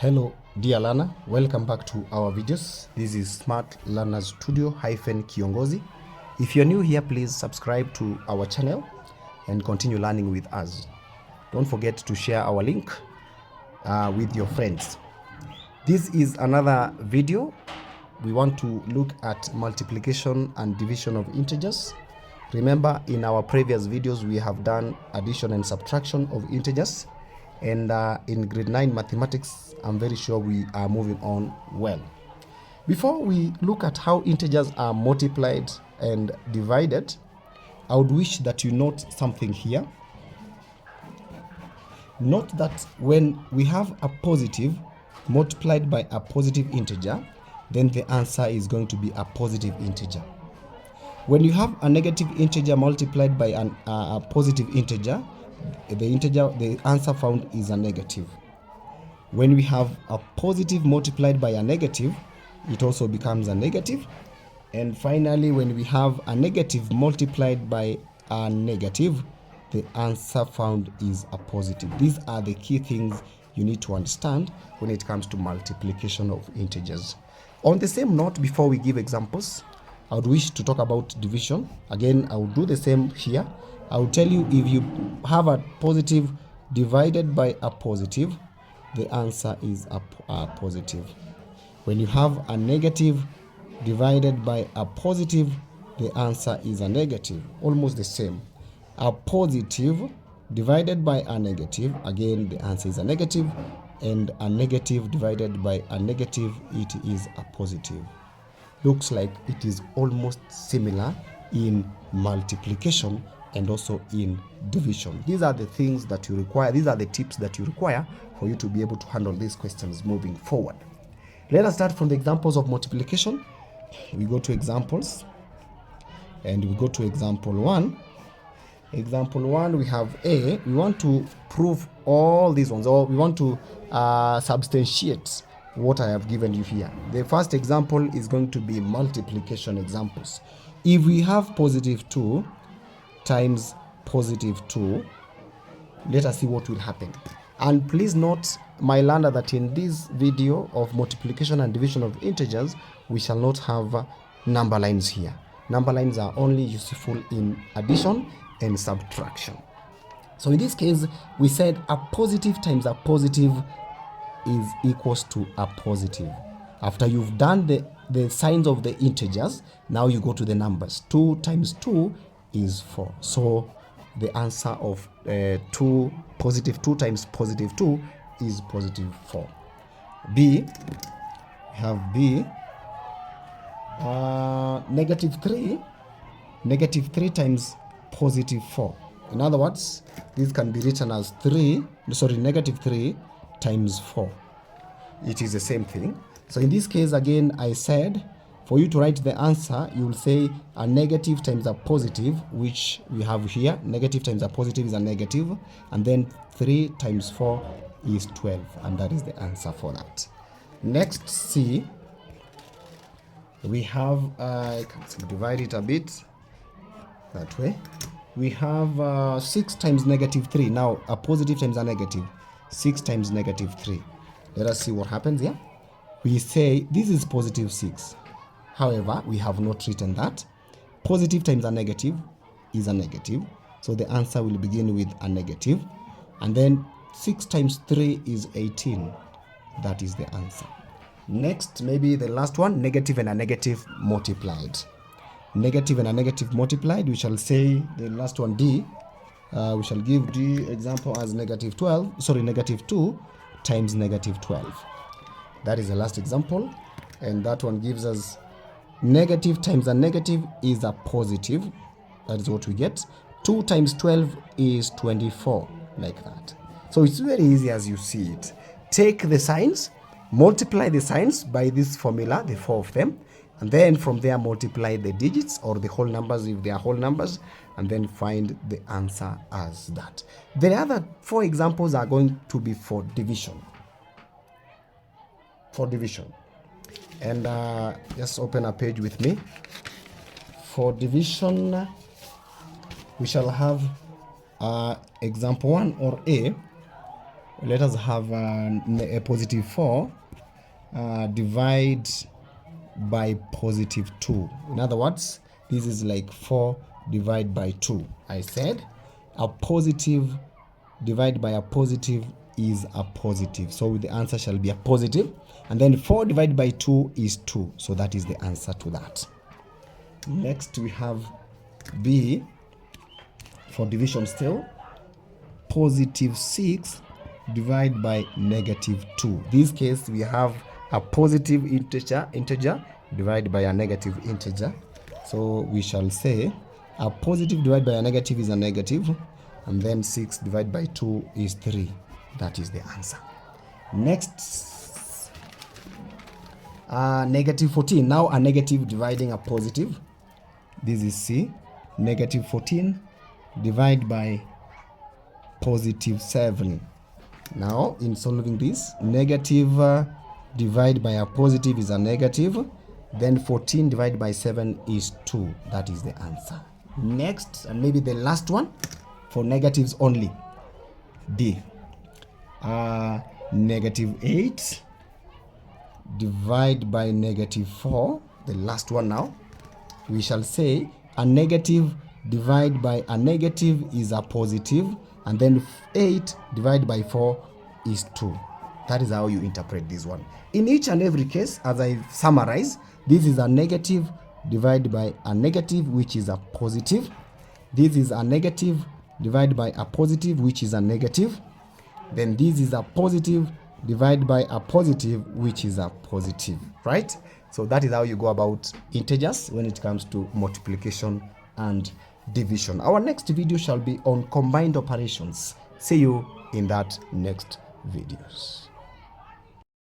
Hello dear learner, welcome back to our videos. This is Smart Learner Studio Kiongozi. If you're new here, please subscribe to our channel and continue learning with us. Don't forget to share our link with your friends. This is another video. We want to look at multiplication and division of integers. Remember, in our previous videos we have done addition and subtraction of integers, and in grade 9 mathematics I'm very sure we are moving on well. Before we look at how integers are multiplied and divided, I would wish that you note something here. Note that when we have a positive multiplied by a positive integer, then the answer is going to be a positive integer. When you have a negative integer multiplied by a positive integer, the answer found is a negative. When we have a positive multiplied by a negative, it also becomes a negative. And finally, when we have a negative multiplied by a negative, the answer found is a positive. These are the key things you need to understand when it comes to multiplication of integers. On the same note, before we give examples, I would wish to talk about division. Again, I will do the same here. I will tell you, if you have a positive divided by a positive, the answer is a positive. When you have a negative divided by a positive, the answer is a negative. Almost the same. A positive divided by a negative, again the answer is a negative, and a negative divided by a negative, it is a positive. Looks like it is almost similar in multiplication and also in division. These are the things that you require, these are the tips that you require for you to be able to handle these questions moving forward. Let us start from the examples of multiplication. We go to examples and we go to example 1. Example 1, we have A. We want to prove all these ones, or we want to substantiate what I have given you here. The first example is going to be multiplication examples. If we have positive 2 times positive 2, let us see what will happen. And please note, my learner, that in this video of multiplication and division of integers, we shall not have number lines here. Number lines are only useful in addition and subtraction. So in this case, we said a positive times a positive is equals to a positive. After you've done the signs of the integers, now you go to the numbers. 2 times 2 is 4. So the answer of positive 2 times positive 2 is positive 4. B, we have B, negative 3 times positive 4. In other words, this can be written as negative 3 times 4. It is the same thing. So in this case, again, I said for you to write the answer, you will say a negative times a positive, which we have here. Negative times a positive is a negative, and then 3 times 4 is 12, and that is the answer for that. Next, C, we have, I can divide it a bit that way. We have 6 times negative 3. Now, a positive times a negative. 6 times negative 3. Let us see what happens here. We say this is positive 6. However, we have not written that. Positive times a negative is a negative. So the answer will begin with a negative. And then 6 times 3 is 18. That is the answer. Next, maybe the last one, negative and a negative multiplied. Negative and a negative multiplied, we shall say the last one, D. We shall give D example as negative 2 times negative 12. That is the last example, and that one gives us negative times a negative is a positive. That is what we get. 2 times 12 is 24, like that. So it's very easy as you see it. Take the signs, multiply the signs by this formula, the 4 of them, and then from there multiply the digits or the whole numbers if they are whole numbers, and then find the answer as that. The other 4 examples are going to be for division. And just open a page with me. For division, we shall have example 1 or A. let us have a positive 4 divide by positive 2. In other words, this is like 4 divided by 2. I said a positive divided by a positive is a positive, so the answer shall be a positive, and then 4 divided by 2 is 2, so that is the answer to that. Next we have B for division still. Positive 6 divided by negative 2. This case we have a positive integer divided by a negative integer, so we shall say a positive divided by a negative is a negative, and then 6 divided by 2 is 3. That is the answer. Next, negative 14. Now a negative dividing a positive. This is C. Negative 14 divided by positive 7. Now in solving this, negative divided by a positive is a negative, then 14 divided by 7 is 2. That is the answer. Next, and maybe the last one for negatives only, D. Negative 8 divided by negative 4. The last one now. We shall say a negative divided by a negative is a positive, and then 8 divided by 4 is 2. That is how you interpret this one. In each and every case, as I summarize, this is a negative divided by a negative, which is a positive. This is a negative divided by a positive, which is a negative. Then this is a positive divided by a positive, which is a positive, right? So that is how you go about integers when it comes to multiplication and division. Our next video shall be on combined operations. See you in that next videos.